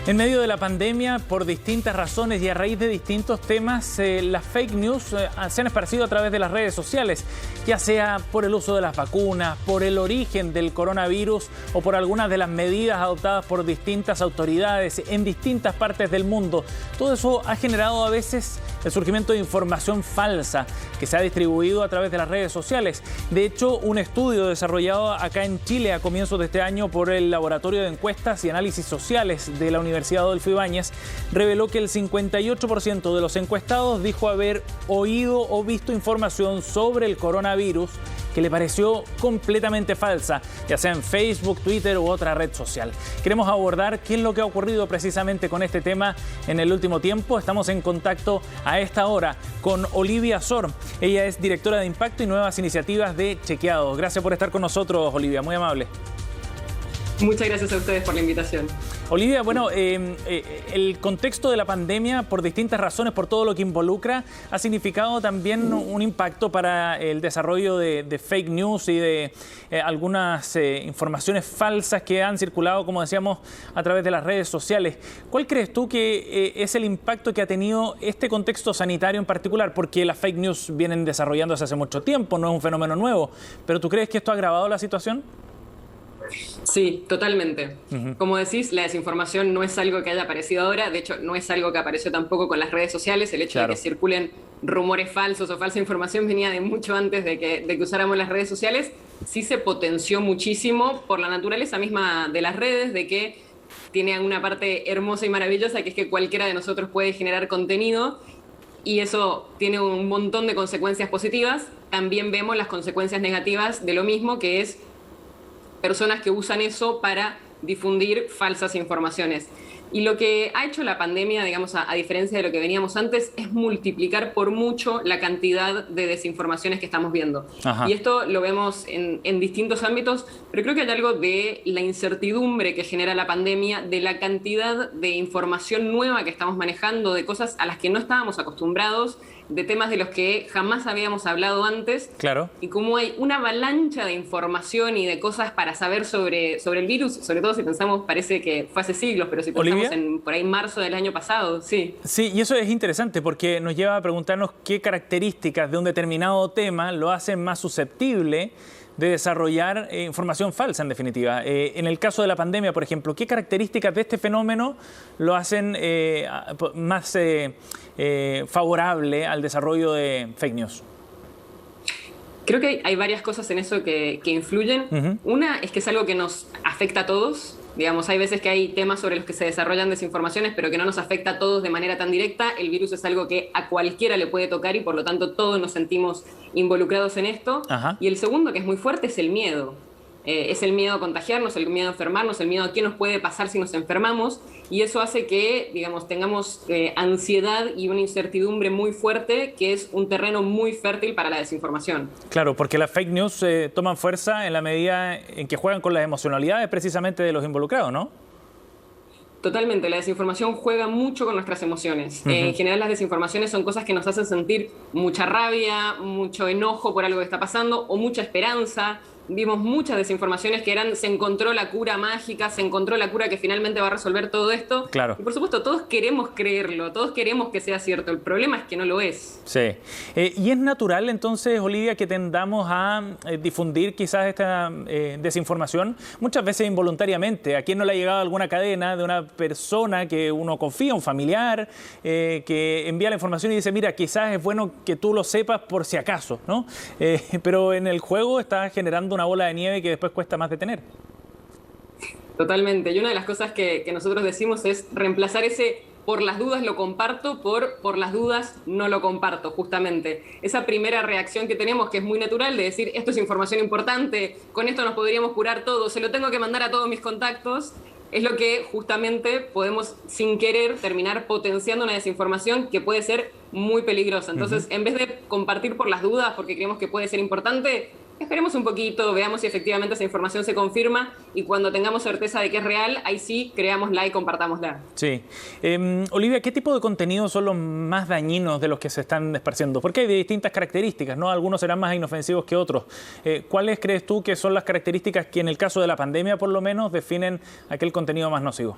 En medio de la pandemia, por distintas razones y a raíz de distintos temas, las fake news se han esparcido a través de las redes sociales, ya sea por el uso de las vacunas, por el origen del coronavirus o por algunas de las medidas adoptadas por distintas autoridades en distintas partes del mundo. Todo eso ha generado a veces el surgimiento de información falsa que se ha distribuido a través de las redes sociales. De hecho, un estudio desarrollado acá en Chile a comienzos de este año por el Laboratorio de Encuestas y Análisis Sociales de la Universidad Adolfo Ibáñez reveló que el 58% de los encuestados dijo haber oído o visto información sobre el coronavirus que le pareció completamente falsa, ya sea en Facebook, Twitter u otra red social. Queremos abordar qué es lo que ha ocurrido precisamente con este tema en el último tiempo. Estamos en contacto a esta hora con Olivia Sor. Ella es directora de Impacto y Nuevas Iniciativas de Chequeado. Gracias por estar con nosotros, Olivia, muy amable. Muchas gracias a ustedes por la invitación. Olivia, bueno, el contexto de la pandemia, por distintas razones, por todo lo que involucra, ha significado también un impacto para el desarrollo de fake news y de algunas informaciones falsas que han circulado, como decíamos, a través de las redes sociales. ¿Cuál crees tú que es el impacto que ha tenido este contexto sanitario en particular? Porque las fake news vienen desarrollándose hace mucho tiempo, no es un fenómeno nuevo, pero ¿tú crees que esto ha agravado la situación? Sí, totalmente. Como decís, la desinformación no es algo que haya aparecido ahora, de hecho no es algo que apareció tampoco con las redes sociales. El hecho de que circulen rumores falsos o falsa información venía de mucho antes de que usáramos las redes sociales. Sí se potenció muchísimo por la naturaleza misma de las redes, de que tiene una parte hermosa y maravillosa, que es que cualquiera de nosotros puede generar contenido y eso tiene un montón de consecuencias positivas. También vemos las consecuencias negativas de lo mismo, que es personas que usan eso para difundir falsas informaciones. Y lo que ha hecho la pandemia, digamos, a diferencia de lo que veníamos antes, es multiplicar por mucho la cantidad de desinformaciones que estamos viendo. Ajá. Y esto lo vemos en distintos ámbitos, pero creo que hay algo de la incertidumbre que genera la pandemia, de la cantidad de información nueva que estamos manejando, de cosas a las que no estábamos acostumbrados, de temas de los que jamás habíamos hablado antes. Claro. Y como hay una avalancha de información y de cosas para saber sobre el virus, sobre todo si pensamos, parece que fue hace siglos, pero si pensamos en por ahí marzo del año pasado, sí. Sí, y eso es interesante porque nos lleva a preguntarnos qué características de un determinado tema lo hacen más susceptible de desarrollar información falsa, en definitiva. En el caso de la pandemia, por ejemplo, ¿qué características de este fenómeno lo hacen más favorable al desarrollo de fake news? Creo que hay varias cosas en eso que influyen. Una es que es algo que nos afecta a todos. Digamos, hay veces que hay temas sobre los que se desarrollan desinformaciones, pero que no nos afecta a todos de manera tan directa. El virus es algo que a cualquiera le puede tocar y por lo tanto todos nos sentimos involucrados en esto. Ajá. Y el segundo, que es muy fuerte, es el miedo. Es el miedo a contagiarnos, el miedo a enfermarnos, el miedo a qué nos puede pasar si nos enfermamos. Y eso hace que, digamos, tengamos ansiedad y una incertidumbre muy fuerte, que es un terreno muy fértil para la desinformación. Claro, porque las fake news toman fuerza en la medida en que juegan con las emocionalidades precisamente de los involucrados, ¿no? Totalmente, la desinformación juega mucho con nuestras emociones. En general las desinformaciones son cosas que nos hacen sentir mucha rabia, mucho enojo por algo que está pasando o mucha esperanza. Vimos muchas desinformaciones que eran, se encontró la cura mágica, se encontró la cura que finalmente va a resolver todo esto. Claro. Y por supuesto, todos queremos creerlo, todos queremos que sea cierto. El problema es que no lo es. Sí. ¿Y es natural entonces, Olivia, que tendamos a difundir quizás esta desinformación? Muchas veces involuntariamente. ¿A quién no le ha llegado alguna cadena de una persona que uno confía, un familiar, que envía la información y dice, mira, quizás es bueno que tú lo sepas por si acaso, ¿no? Pero en el juego está generando una bola de nieve que después cuesta más detener. Totalmente. Y una de las cosas que nosotros decimos es reemplazar ese por las dudas lo comparto por las dudas no lo comparto, justamente. Esa primera reacción que tenemos, que es muy natural, de decir esto es información importante, con esto nos podríamos curar todo, se lo tengo que mandar a todos mis contactos, es lo que justamente podemos sin querer terminar potenciando una desinformación que puede ser muy peligrosa. Entonces, en vez de compartir por las dudas porque creemos que puede ser importante, esperemos un poquito, veamos si efectivamente esa información se confirma y cuando tengamos certeza de que es real, ahí sí, creámosla y compartámosla. Sí. Olivia, ¿qué tipo de contenidos son los más dañinos de los que se están esparciendo? Porque hay de distintas características, ¿no? Algunos serán más inofensivos que otros. ¿Cuáles crees tú que son las características que en el caso de la pandemia, por lo menos, definen aquel contenido más nocivo?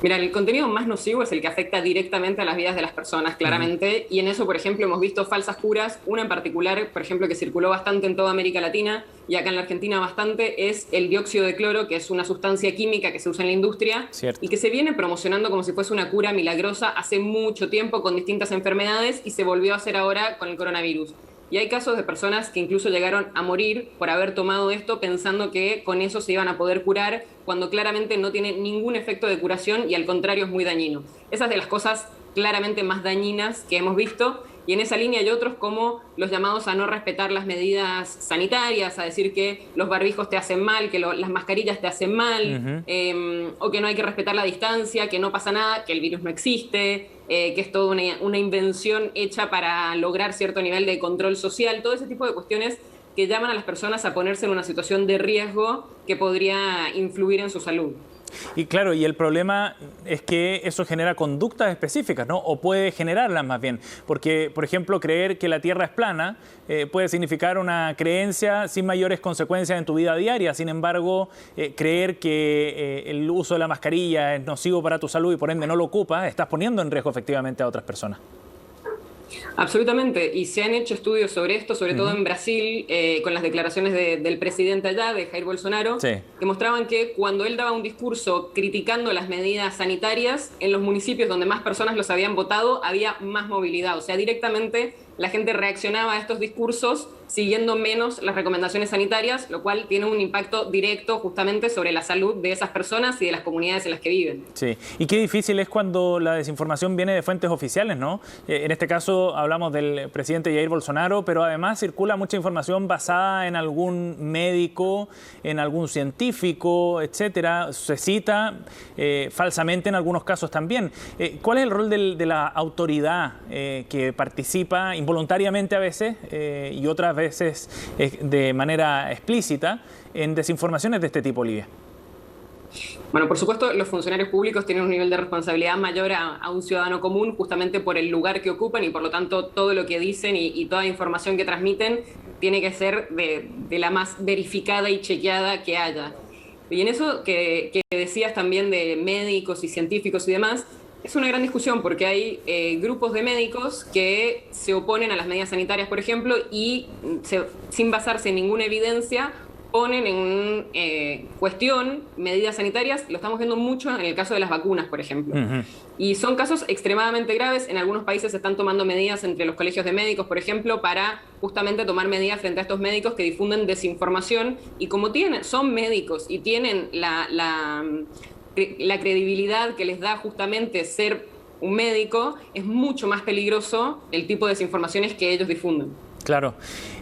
Mira, el contenido más nocivo es el que afecta directamente a las vidas de las personas, claramente, y en eso, por ejemplo, hemos visto falsas curas. Una en particular, por ejemplo, que circuló bastante en toda América Latina y acá en la Argentina bastante, es el dióxido de cloro, que es una sustancia química que se usa en la industria. Cierto. Y que se viene promocionando como si fuese una cura milagrosa hace mucho tiempo con distintas enfermedades y se volvió a hacer ahora con el coronavirus. Y hay casos de personas que incluso llegaron a morir por haber tomado esto pensando que con eso se iban a poder curar, cuando claramente no tiene ningún efecto de curación y al contrario es muy dañino. Esa es de las cosas claramente más dañinas que hemos visto. Y en esa línea hay otros como los llamados a no respetar las medidas sanitarias, a decir que los barbijos te hacen mal, que las mascarillas te hacen mal, o que no hay que respetar la distancia, que no pasa nada, que el virus no existe, que es toda una invención hecha para lograr cierto nivel de control social, todo ese tipo de cuestiones que llaman a las personas a ponerse en una situación de riesgo que podría influir en su salud. Y claro, y el problema es que eso genera conductas específicas, ¿no? O puede generarlas más bien. Porque, por ejemplo, creer que la Tierra es plana puede significar una creencia sin mayores consecuencias en tu vida diaria. Sin embargo, creer que el uso de la mascarilla es nocivo para tu salud y por ende no lo ocupas, estás poniendo en riesgo efectivamente a otras personas. Absolutamente, y se han hecho estudios sobre esto, sobre todo en Brasil, con las declaraciones del presidente allá, de Jair Bolsonaro, sí, que mostraban que cuando él daba un discurso criticando las medidas sanitarias, en los municipios donde más personas los habían votado, había más movilidad. O sea, directamente la gente reaccionaba a estos discursos siguiendo menos las recomendaciones sanitarias, lo cual tiene un impacto directo justamente sobre la salud de esas personas y de las comunidades en las que viven. Sí, y qué difícil es cuando la desinformación viene de fuentes oficiales, ¿no? En este caso hablamos del presidente Jair Bolsonaro, pero además circula mucha información basada en algún médico, en algún científico, etcétera. Se cita falsamente en algunos casos también. ¿Cuál es el rol de la autoridad que participa involuntariamente a veces y otras veces de manera explícita en desinformaciones de este tipo, Olivia? Bueno, por supuesto, los funcionarios públicos tienen un nivel de responsabilidad mayor a un ciudadano común justamente por el lugar que ocupan y por lo tanto todo lo que dicen y toda información que transmiten tiene que ser de la más verificada y chequeada que haya. Y en eso que decías también de médicos y científicos y demás, es una gran discusión porque hay grupos de médicos que se oponen a las medidas sanitarias, por ejemplo, y sin basarse en ninguna evidencia ponen en cuestión medidas sanitarias. Lo estamos viendo mucho en el caso de las vacunas, por ejemplo. Y son casos extremadamente graves. En algunos países se están tomando medidas entre los colegios de médicos, por ejemplo, para justamente tomar medidas frente a estos médicos que difunden desinformación. Y como son médicos y tienen la credibilidad que les da justamente ser un médico, es mucho más peligroso el tipo de desinformaciones que ellos difunden. Claro.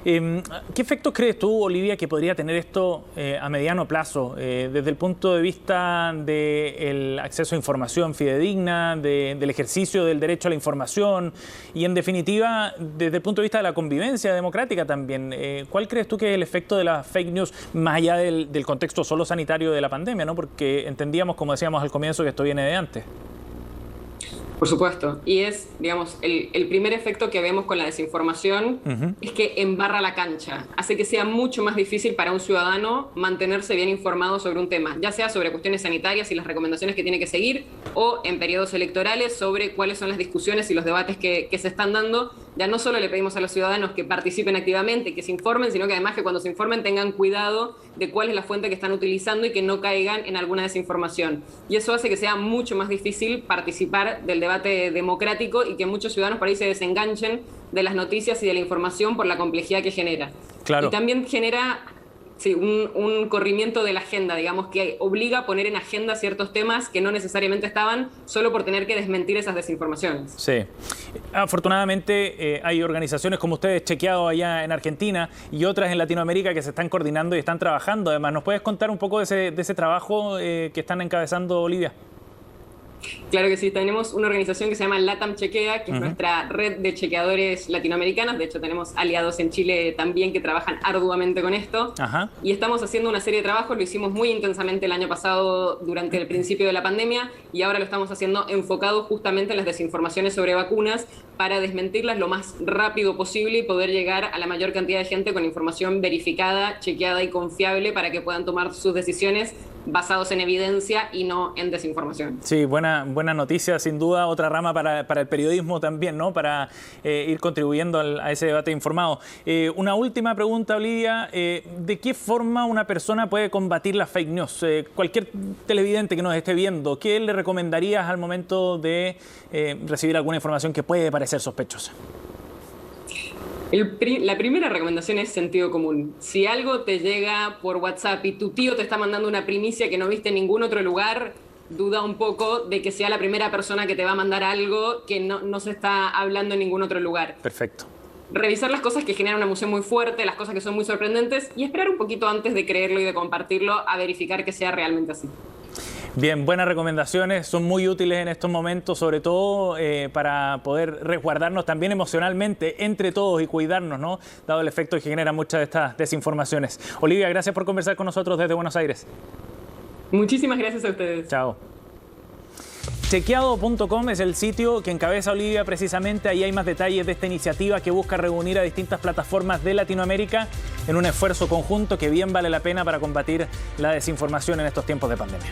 ¿Qué efectos crees tú, Olivia, que podría tener esto a mediano plazo, desde el punto de vista del acceso a información fidedigna, del ejercicio del derecho a la información y, en definitiva, desde el punto de vista de la convivencia democrática también? ¿Cuál crees tú que es el efecto de las fake news, más allá del contexto solo sanitario de la pandemia, ¿no? Porque entendíamos, como decíamos al comienzo, que esto viene de antes. Por supuesto, y es, digamos, el primer efecto que vemos con la desinformación es que embarra la cancha, hace que sea mucho más difícil para un ciudadano mantenerse bien informado sobre un tema, ya sea sobre cuestiones sanitarias y las recomendaciones que tiene que seguir, o en periodos electorales sobre cuáles son las discusiones y los debates que se están dando. Ya no solo le pedimos a los ciudadanos que participen activamente, que se informen, sino que además que cuando se informen tengan cuidado de cuál es la fuente que están utilizando y que no caigan en alguna desinformación. Y eso hace que sea mucho más difícil participar del debate democrático y que muchos ciudadanos por ahí se desenganchen de las noticias y de la información por la complejidad que genera. Claro. Y también genera un corrimiento de la agenda, digamos, que obliga a poner en agenda ciertos temas que no necesariamente estaban, solo por tener que desmentir esas desinformaciones. Sí. Afortunadamente hay organizaciones como ustedes, Chequeado allá en Argentina, y otras en Latinoamérica que se están coordinando y están trabajando. Además, ¿nos puedes contar un poco de ese trabajo que están encabezando, Olivia? Claro que sí, tenemos una organización que se llama LATAM Chequea, que es nuestra red de chequeadores latinoamericanos. De hecho, tenemos aliados en Chile también que trabajan arduamente con esto. Y estamos haciendo una serie de trabajos, lo hicimos muy intensamente el año pasado durante el principio de la pandemia y ahora lo estamos haciendo enfocado justamente en las desinformaciones sobre vacunas para desmentirlas lo más rápido posible y poder llegar a la mayor cantidad de gente con información verificada, chequeada y confiable para que puedan tomar sus decisiones basados en evidencia y no en desinformación. Sí, buena noticia, sin duda, otra rama para el periodismo también, ¿no? Para ir contribuyendo a ese debate informado. Una última pregunta, Olivia. ¿De qué forma una persona puede combatir las fake news? Cualquier televidente que nos esté viendo, ¿qué le recomendarías al momento de recibir alguna información que puede parecer sospechosa? La primera recomendación es sentido común. Si algo te llega por WhatsApp y tu tío te está mandando una primicia que no viste en ningún otro lugar, duda un poco de que sea la primera persona que te va a mandar algo que no se está hablando en ningún otro lugar. Perfecto. Revisar las cosas que generan una emoción muy fuerte, las cosas que son muy sorprendentes y esperar un poquito antes de creerlo y de compartirlo a verificar que sea realmente así. Bien, buenas recomendaciones, son muy útiles en estos momentos, sobre todo para poder resguardarnos también emocionalmente entre todos y cuidarnos, ¿no? Dado el efecto que genera muchas de estas desinformaciones. Olivia, gracias por conversar con nosotros desde Buenos Aires. Muchísimas gracias a ustedes. Chao. Chequeado.com es el sitio que encabeza Olivia precisamente. Ahí hay más detalles de esta iniciativa que busca reunir a distintas plataformas de Latinoamérica en un esfuerzo conjunto que bien vale la pena para combatir la desinformación en estos tiempos de pandemia.